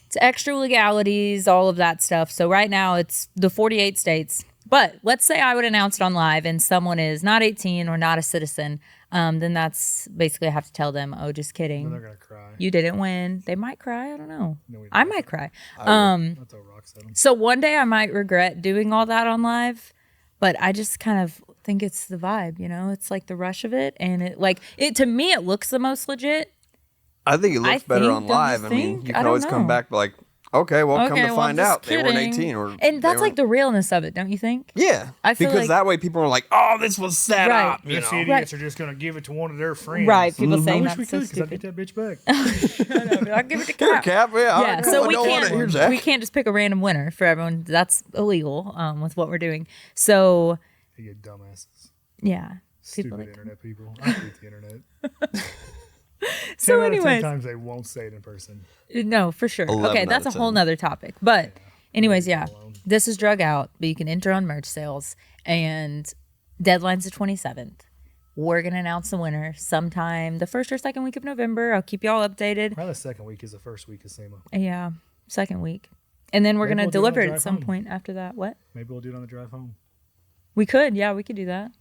It's extra legalities, all of that stuff. So right now it's the 48 states. But let's say I would announce it on live and someone is not 18 or not a citizen. Then that's basically I have to tell them, oh, just Then kidding. they're going to cry. You didn't win. They might cry. I don't know. No, we I don't. might cry. That's how rocks at him. So one day I might regret doing all that on live, but I just kind of think it's the vibe, It's like the rush of it, and it to me it looks the most legit. I think it looks I better think, on don't you live. I mean, think? you I can don't always come know. back like Okay, well, come Okay, to well, find I'm out, just they weren't kidding. 18. Or And that's they like the realness of it, don't you think? Yeah, I feel because like- that way people are like, oh, this was set Right. up. You These know? idiots are just going to give it to one of their friends. Right, people saying I wish we that's so could, because I'd stupid. get that bitch back. I'll give it to Here, Kap. Cap. Yeah, all Yeah, right, so cool, I we don't want it. Here, can't Zach. we can't just pick a random winner for everyone. That's illegal with what we're doing. So You get dumbasses. yeah, Stupid people that- internet people. I hate the internet. So 10 out of 10 anyways, times they won't say it in person. no, for sure. 11 Okay, out that's a of whole 10. nother topic. But anyways, yeah, alone. this is drug out, but you can enter on merch sales, and deadline's the 27th. We're gonna announce the winner sometime the first or second week of November. I'll keep y'all updated. Probably the second week is the first week of SEMA. Yeah, second week, and then we're Maybe gonna we'll do it on deliver the it at drive some home. point after that. What? Maybe we'll do it on the drive home. We could, yeah, we could do that.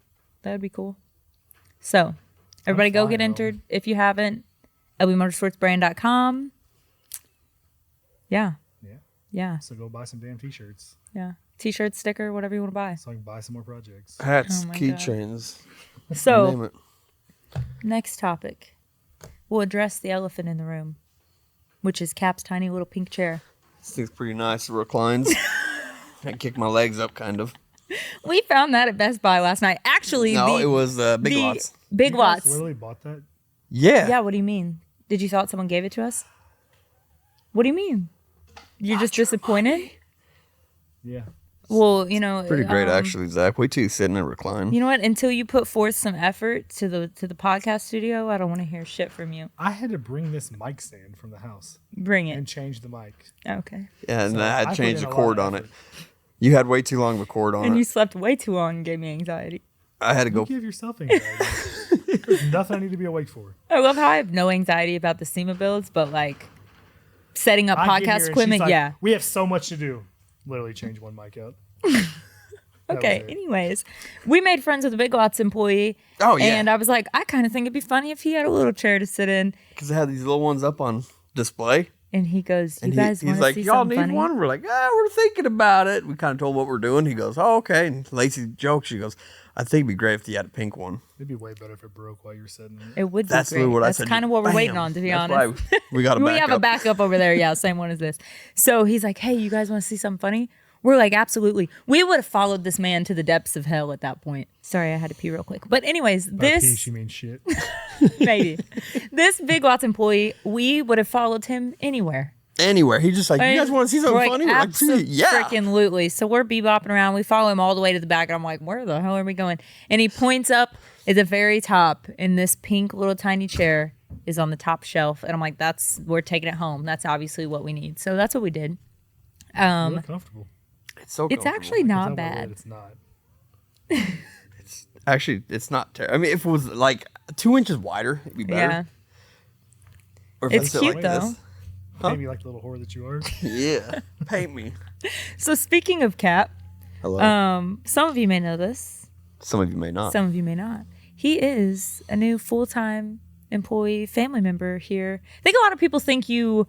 That would be cool. So, everybody go fine, get though. entered if you haven't. LBMotorsportsbrand.com. Yeah, Yeah. yeah, So go buy some damn t-shirts yeah. T-shirt, sticker, whatever you want to buy. so I can buy some more projects. Hats, Oh my God. keychains. Name So, it. next topic. We'll address the elephant in the room, which is Kap's tiny little pink chair. This thing's pretty nice. It reclines. I kick my legs up, kind of. We found that at Best Buy last night. Actually, No, the, it was Big the Lots. Big You guys Lots. literally bought that? Yeah. Yeah, what do you mean? Did you thought someone gave it to us? What do you mean? You're just disappointed? Yeah. Well, you know, Pretty great, actually, Zach. Wait till you sit in and recline. You know what? Until you put forth some effort to the podcast studio, I don't want to hear shit from you. I had to bring this mic stand from the house Bring and it. change the mic. Okay. Yeah, and So I I had put changed in the a lot cord of on it. effort. You had way too long of a cord on And it. you slept way too long and gave me anxiety. I had to You go. give yourself anxiety. There's nothing I need to be awake for. I love how I have no anxiety about the SEMA builds, but like setting up I get here podcast and she's equipment, like, yeah. We have so much to do. Literally change one mic out. That Okay, was it. anyways, we made friends with a Big Lots employee. Oh, yeah. And I was like, I kind of think it'd be funny if he had a little chair to sit in. Because they had these little ones up on display. And he goes, you And guys want he's to like, see y'all something need funny? one? We're like, we're thinking about it. We kind of told what we're doing. He goes, oh, okay. And Lacey jokes. She goes, I think it'd be great if you had a pink one. It'd be way better if it broke while you're sitting there. It would be That's great. what I That's said. kind of what we're waiting Bam. on, to be That's honest. why we got a We backup. have a backup over there. Yeah, same one as this. So he's like, hey, you guys want to see something funny? We're like, absolutely. We would have followed this man to the depths of hell at that point. Sorry, I had to pee real quick. But anyways, By this peace, you mean shit. maybe this Big Lots employee, we would have followed him anywhere. Anywhere. He's just like, you guys want to see something We're funny? We're like, yeah. Freaking-lutely. So we're bebopping around. We follow him all the way to the back. And I'm like, where the hell are we going? And he points up at the very top, and this pink little tiny chair is on the top shelf. And I'm like, we're taking it home. That's obviously what we need. So that's what we did. Really comfortable. It's so It's comfortable. actually Tell not me bad. that It's not. Actually, it's not terrible. I mean, if it was like 2 inches wider, it'd be better. Yeah. Or if It's I sit cute, like though. this. Maybe like the little whore that you are. Yeah. Paint me. So speaking of Kap, Hello. some of you may know this. Some of you may not. Some of you may not. He is a new full-time employee, family member here. I think a lot of people think you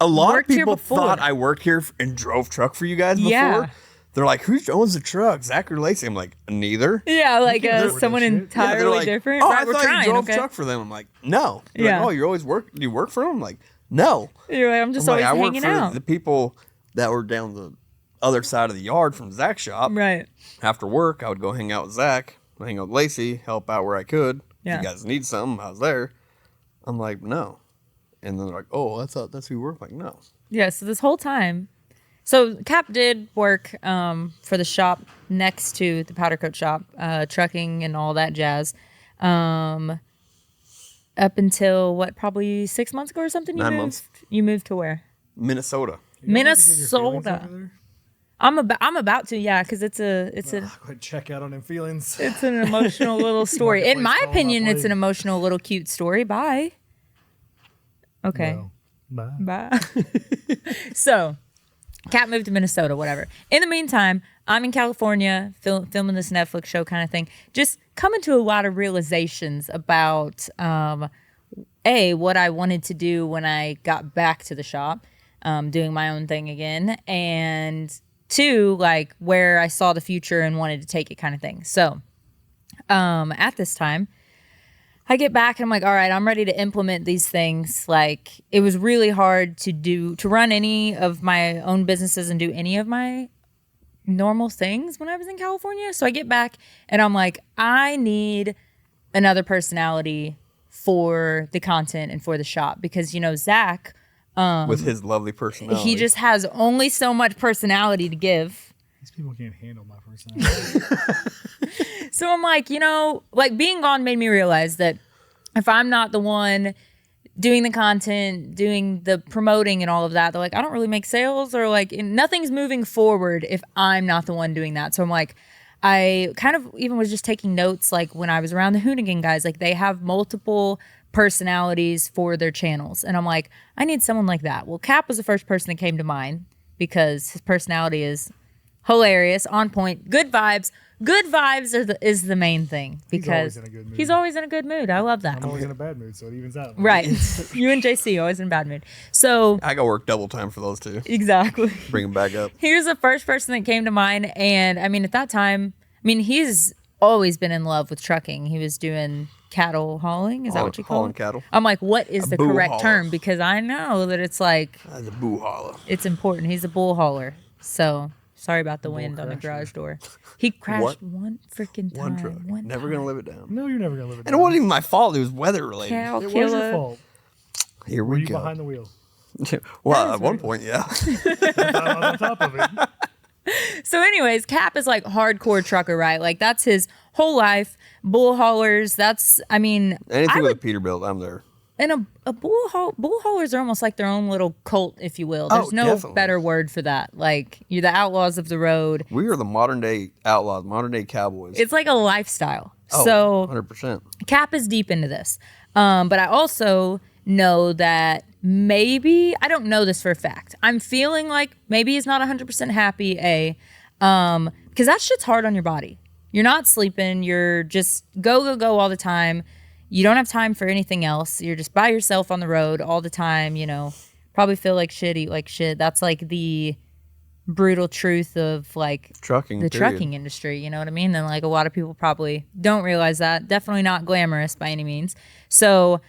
A lot of worked here people before. thought I worked here and drove truck for you guys before. Yeah. They're like, who owns the truck? Zach or Lacey? I'm like, neither. Yeah, like can't afford someone that shit. Yeah, entirely they're like, different. Oh, right, I we're thought trying, you drove okay? truck for them. I'm like, no. They're Yeah. like, oh, you always work? Do you work for them? I'm like, no. You're like, I'm I'm just like, always I work hanging for out. the people that were down the other side of the yard from Zach's shop. Right. After work, I would go hang out with Zach, hang out with Lacey, help out where I could. Yeah. If you guys need something, I was there. I'm like, no. And then they're like, oh, I thought that's who you work. I'm like, no. Yeah, so this whole time, so Kap did work for the shop next to the powder coat shop, trucking and all that jazz. Up until what, probably 6 months ago or something? 9 months. You moved to where? Minnesota. You don't have to give your feelings Minnesota. over there? I'm about to, yeah, because it's Go ahead, check out on them feelings. it's an emotional little story. In my Marketplace calling opinion, my it's an plate. emotional little cute story. Bye. Okay. No. Bye. Bye. So, Kap moved to Minnesota, whatever. In the meantime, I'm in California filming this Netflix show kind of thing. Just coming to a lot of realizations about, what I wanted to do when I got back to the shop, doing my own thing again. And 2, like where I saw the future and wanted to take it kind of thing. So, at this time, I get back and I'm like, all right, I'm ready to implement these things. Like, it was really hard to run any of my own businesses and do any of my normal things when I was in California. So I get back and I'm like, I need another personality for the content and for the shop, because, you know, Zach, with his lovely personality, he just has only so much personality to give. These people can't handle my personality. So I'm like, you know, like, being gone made me realize that if I'm not the one doing the content, doing the promoting and all of that, they're like, I don't really make sales, or like nothing's moving forward if I'm not the one doing that. So I'm like, I kind of even was just taking notes, like when I was around the Hoonigan guys, like they have multiple personalities for their channels. And I'm like, I need someone like that. Well, Kap was the first person that came to mind because his personality is hilarious, on point, good vibes. Good vibes is the main thing, because He's always in a good mood. he's always in a good mood. I love that. I'm always in a bad mood, so it evens out. Right. You and JC always in a bad mood. So I got work double time for those two. exactly. Bring them back up. He was the first person that came to mind. And I mean, at that time, I mean, he's always been in love with trucking. He was doing cattle hauling. Is that what you call Hauling it? cattle. I'm like, what is the bull correct hauler. term? Because I know that it's like, That's a boo holla. it's important. He's a bull hauler. So sorry about the wind on the crasher. garage door. He crashed What? one freaking time. One truck. Never gonna live it down. No, you're never gonna live it And it down. wasn't even my fault. It was weather related. Cow It was your killer. fault. Here Were we you go. behind the wheel? Well, at one point, yeah. On top of it. So anyways, Kap is like hardcore trucker, right? Like that's his whole life. Bull haulers. That's, I mean, Anything I with would, a Peterbilt, I'm there. and a bull haulers are almost like their own little cult, if you will. Oh, There's no definitely. better word for that. Like, you're the outlaws of the road. We are the modern day outlaws, modern day cowboys. It's like a lifestyle. Oh, So 100%. Kap is deep into this. But I also know that maybe, I don't know this for a fact. I'm feeling like maybe he's not 100% happy, because that shit's hard on your body. You're not sleeping. You're just go all the time. You don't have time for anything else. You're just by yourself on the road all the time, you know, probably feel like shit, eat like shit. That's like the brutal truth of like Trucking, the period. trucking industry, you know what I mean? And like a lot of people probably don't realize that. Definitely not glamorous by any means. So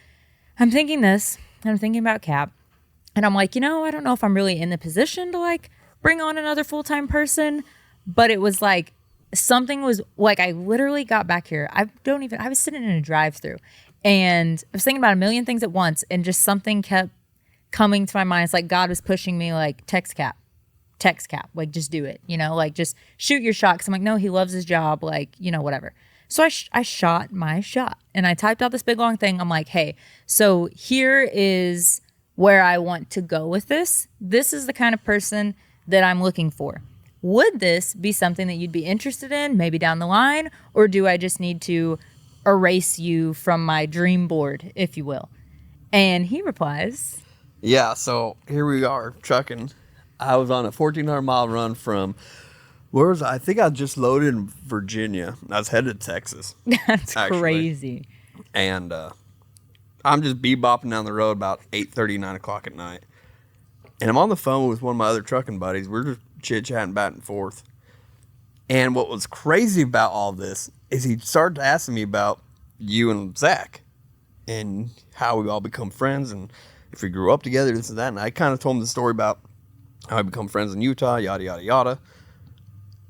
I'm thinking this, and I'm thinking about Kap, and I'm like, you know, I don't know if I'm really in the position to like bring on another full-time person, but it was like something was like, I literally got back here. I was sitting in a drive-through and I was thinking about a million things at once, and just something kept coming to my mind. It's like God was pushing me like, text Kap, like just do it, you know, like just shoot your shot. Cause I'm like, no, he loves his job. Like, you know, whatever. So I shot my shot and I typed out this big long thing. I'm like, hey, so here is where I want to go with this. This is the kind of person that I'm looking for. Would this be something that you'd be interested in maybe down the line? Or do I just need to erase you from my dream board, if you will? And he replies, Yeah, so here we are, trucking. I was on a 1,400-mile run from, where was I? I think I just loaded in Virginia. I was headed to Texas. that's Actually. crazy. And I'm just bebopping down the road about 8:30, 9 o'clock at night. And I'm on the phone with one of my other trucking buddies. We're just chit-chatting back and forth. And what was crazy about all this is he started asking me about you and Zach and how we all become friends and if we grew up together, this and that. And I kind of told him the story about how I become friends in Utah, yada, yada, yada.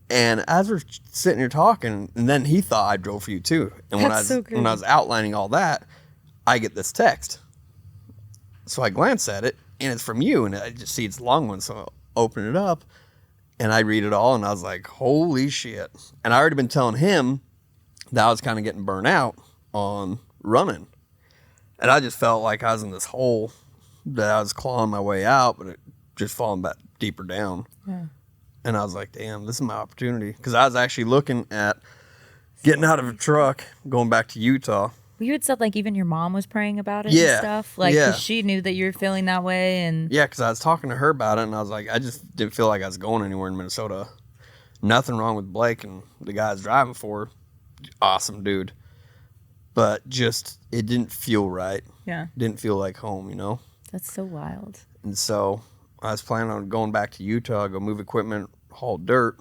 And as we're sitting here talking, and then he thought I drove for you too. And when That's so when I was outlining all that, I get this text. So I glance at it, and it's from you, and I just see it's a long one. So I open it up, and I read it all, and I was like, holy shit. And I already been telling him that I was kind of getting burnt out on running. And I just felt like I was in this hole that I was clawing my way out, but it just falling back deeper down. Yeah. And I was like, damn, this is my opportunity. Because I was actually looking at getting out of a truck, going back to Utah. You had said like even your mom was praying about it Yeah, and stuff. Like, yeah. 'cause she knew that you were feeling that way. And Yeah, because I was talking to her about it, and I was like, I just didn't feel like I was going anywhere in Minnesota. Nothing wrong with Blake and the guy I was driving for. Awesome dude. But just, it didn't feel right. yeah, Didn't feel like home, you know? that's so wild. And so I was planning on going back to Utah, go move equipment, haul dirt.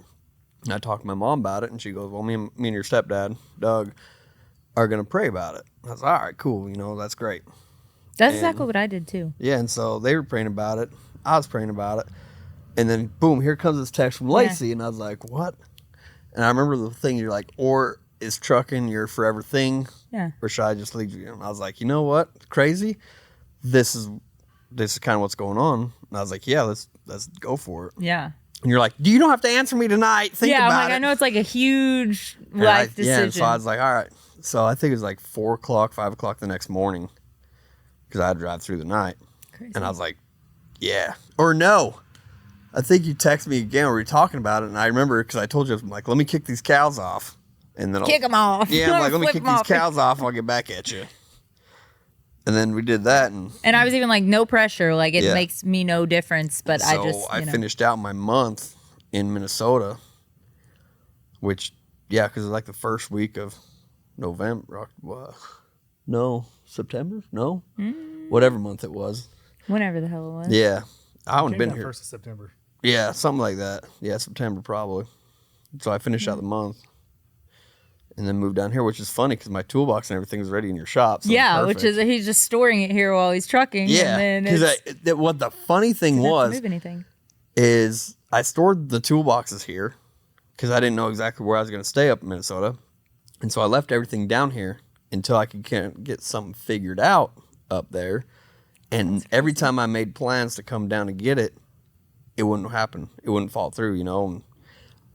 And I talked to my mom about it, and she goes, well, me and your stepdad, Doug, are going to pray about it. I was like, all right, cool. You know, that's great. That's exactly what I did too. Yeah, and so they were praying about it. I was praying about it. And then, boom, here comes this text from Lacey. And I was like, what? And I remember the thing, you're like, or is trucking your forever thing? Yeah. Or should I just leave you? And I was like, you know what? Crazy. This is kind of what's going on. And I was like, yeah, let's go for it. Yeah. And you're like, you don't have to answer me tonight. Think about it. I'm like, I know it's like a huge life decision. Yeah, so I was like, all right. So I think it was like 4 o'clock, 5 o'clock the next morning because I had to drive through the night. Crazy. And I was like, yeah. Or no. I think you texted me again. We were talking about it. And I remember because I told you, I'm like, let me kick these cows off. And then Kick them off. Yeah, I'm like, let me Flip kick 'em these off. cows off and I'll get back at you. And then we did that. And I was even like, no pressure. Like, it Yeah. makes me no difference. But So I finished out my month in Minnesota, which, yeah, because it's like the first week of November. No, September? No? Whatever month it was. whenever the hell it was. Yeah. I haven't Came been down here. 1st of September. Yeah, something like that. Yeah, September probably. So I finished out the month. And then moved down here, which is funny because my toolbox and everything is ready in your shop. So Yeah, it's which is he's just storing it here while he's trucking. yeah. And then Because what the funny thing doesn't have to was move anything. is I stored the toolboxes here because I didn't know exactly where I was going to stay up in Minnesota. And so I left everything down here until I could get something figured out up there. And every time I made plans to come down and get it, it wouldn't happen. It wouldn't fall through, you know. And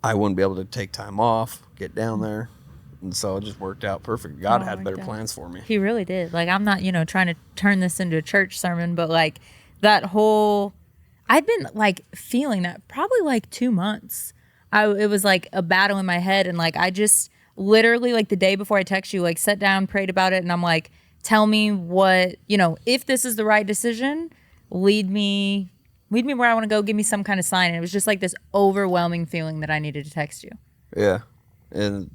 I wouldn't be able to take time off, get down there. And so it just worked out perfect. God Oh, had worked better out. plans for me. He really did. Like, I'm not, trying to turn this into a church sermon, but like that whole, I'd been like feeling that probably like 2 months. It was like a battle in my head. And like, I just literally like the day before I text you, like sat down, prayed about it. And I'm like, tell me what, if this is the right decision, lead me where I want to go. Give me some kind of sign. And it was just like this overwhelming feeling that I needed to text you. Yeah. And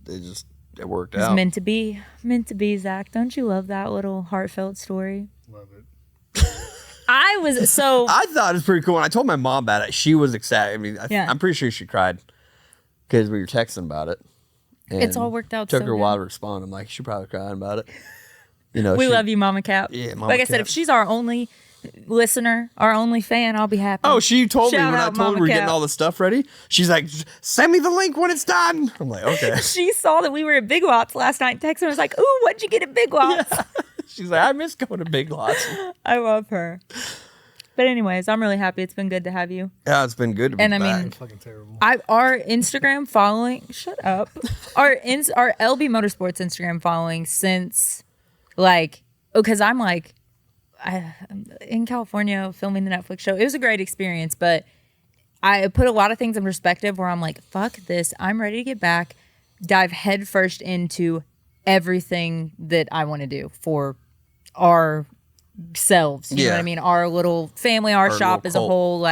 it worked It's out. meant to be, Zach. Don't you love that little heartfelt story? Love it. I thought it was pretty cool. When I told my mom about it, she was excited. I mean, Yeah. I'm pretty sure she cried because we were texting about it. And It's all worked out Took so her a good. while to respond. I'm like, she probably crying about it. we she- love you, Mama Kap. Yeah, Mama Like I said, Kap. if she's our only listener, our only fan, I'll be happy. Oh, she told me Shout when I out, told her Mama we were getting Kap. all the stuff ready. She's like, send me the link when it's done. I'm like, okay. She saw that we were at Big Lots last night and texted me and was like, ooh, what'd you get at Big Lots? She's like, I miss going to Big Lots. I love her. But anyways, I'm really happy. It's been good to have you. Yeah, it's been good to be And I back. mean, Fucking terrible. Our Instagram following, shut up. Our LB Motorsports Instagram following since because I'm like, in California filming the Netflix show. It was a great experience, but I put a lot of things in perspective where I'm like, fuck this. I'm ready to get back, dive headfirst into everything that I want to do for ourselves. You know Yeah. what I mean? Our little family, our shop little as a cult. whole.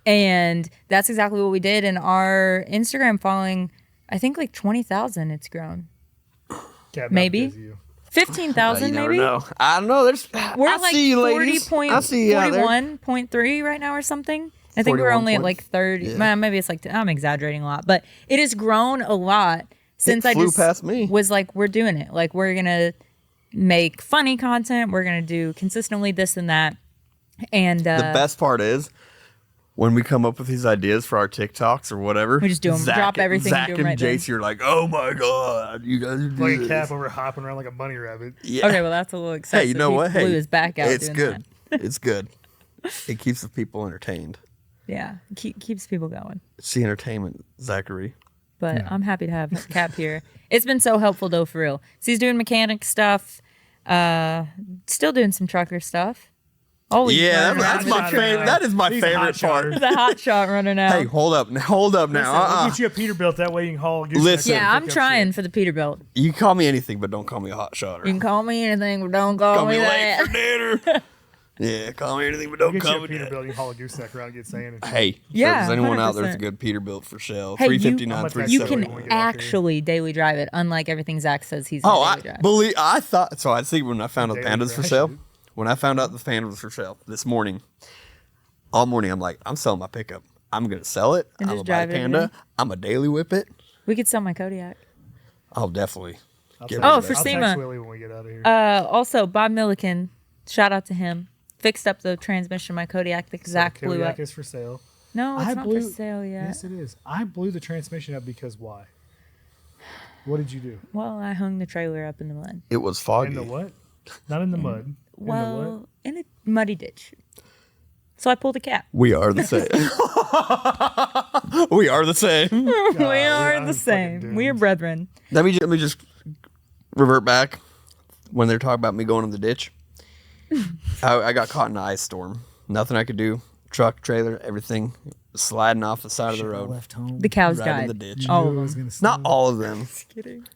And that's exactly what we did. And our Instagram following, I think like 20,000 it's grown. Cat maybe. because of you. 15,000 you never maybe? know. I don't know. We're I like see you, ladies. I see you out there. 41.3 right now or something. I think we're only at like 30. Yeah. Man, maybe it's like, I'm exaggerating a lot, but it has grown a lot since I flew just past me. was like, we're doing it. Like, we're going to make funny content. We're going to do consistently this and that. And The best part is when we come up with these ideas for our TikToks or whatever, We just do 'em, drop everything and Zach do 'em and right then. Jace, you're like, oh my god, you guys are Like doing a this. calf over hopping around like a bunny rabbit. Yeah. okay, well, that's a little excessive. Hey, you know He what? blew Hey, his back out it's doing good. that. It's good. It keeps the people entertained. Yeah, keeps people going. It's the entertainment, Zachary. But I'm happy to have Kap here. It's been so helpful though, for real. So he's doing mechanic stuff, still doing some trucker stuff. Always Yeah, running that's around my with the favorite. That is my He's a favorite hot shotter. part. The hot shot running out. Hey, hold up now. Listen, Uh-uh. we'll get you a Peterbilt. That way you can haul. Listen. yeah, I'm trying for the Peterbilt. You call me anything, but don't call me a hot shotter. You can call me anything, but don't call, Call me late that. for dinner. Yeah, call me anything, but don't Get you call a me that. Peterbilt. You can haul a gooseneck around and get sand. Hey, Yeah, if there's anyone out there that's a 100%. good Peterbilt for sale, Hey, you- 359, How much You 370. can when we get out there. actually daily drive it, unlike everything Zach says he's Oh, gonna I daily drive. believe. I thought so. I see when I found out the Daily pandas for drive sale. it. When I found out the pandas was for sale this morning, all morning I'm like, I'm selling my pickup. I'm gonna sell it. And I'm just gonna buy a drive it every panda. day? I'm a daily whip it. We could sell my Kodiak. Oh, definitely. Oh, for I'll SEMA. text Willie when we get out of here. Also, Bob Milliken, shout out to him. Fixed up the transmission of my Kodiak that Zach blew up. Kodiak is for sale. No, it's not for sale yet. Yes, it is. I blew the transmission up because why? What did you do? Well, I hung the trailer up in the mud. It was foggy. In the what? Not in the mud. Well, In the what? in a muddy ditch. So I pulled a cap. We are the same. We are the same. We are I'm the fucking same. We are doomed. brethren. Let me just revert back when they're talking about me going in the ditch. I got caught in an ice storm. Nothing I could do. Truck, trailer, everything sliding off the side of the road. Left home. The cows Right died. in the ditch. All of I was them. gonna snow. Not all of them. Just kidding.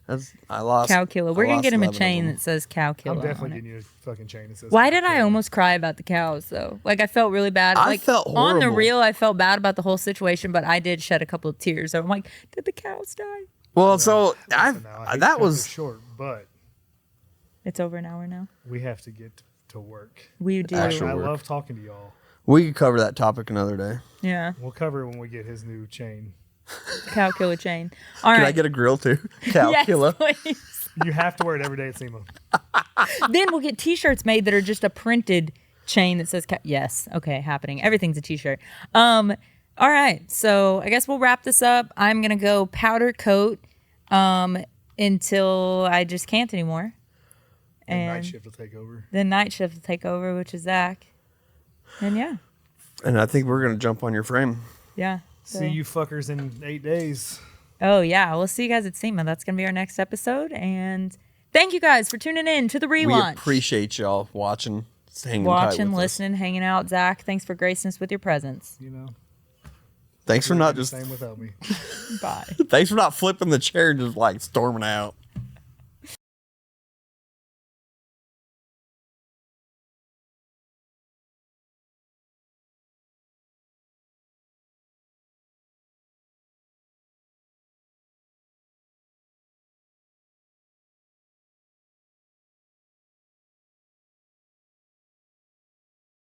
I lost. Cow killer. We're I going to lost get him a 11 of chain them. that says cow killer. I'm on definitely it. getting you a fucking chain that says. Why cow did I killer. almost cry about the cows though? Like I felt really bad. I Like felt on the horrible. reel, I felt bad about the whole situation, but I did shed a couple of tears. So I'm like, did the cows die? Well, so Listen, now, I hate to that cut was this short, but It's over an hour now. we have to get to work. We do. Actual I work. love talking to y'all. we could cover that topic another day. Yeah. We'll cover it when we get his new chain. Cow killer chain. All right. Can I get a grill too? Cow yes, killer. please. You have to wear it every day at SEMA. Then we'll get T-shirts made that are just a printed chain that says yes. Okay, happening. Everything's a T-shirt. All right. So I guess we'll wrap this up. I'm gonna go powder coat until I just can't anymore. And night And shift will take over. then night shift will take over, which is Zach. And yeah. And I think we're gonna jump on your frame. Yeah. So- See you fuckers in 8 days. Oh yeah, we'll see you guys at SEMA. That's gonna be our next episode. And thank you guys for tuning in to the We relaunch. appreciate y'all watching, hanging tight Watching, with us. listening, hanging out. Zach, thanks for gracing us with your presence. You know, Thanks for not the just same without me. Bye. thanks for not flipping the chair and just like storming out.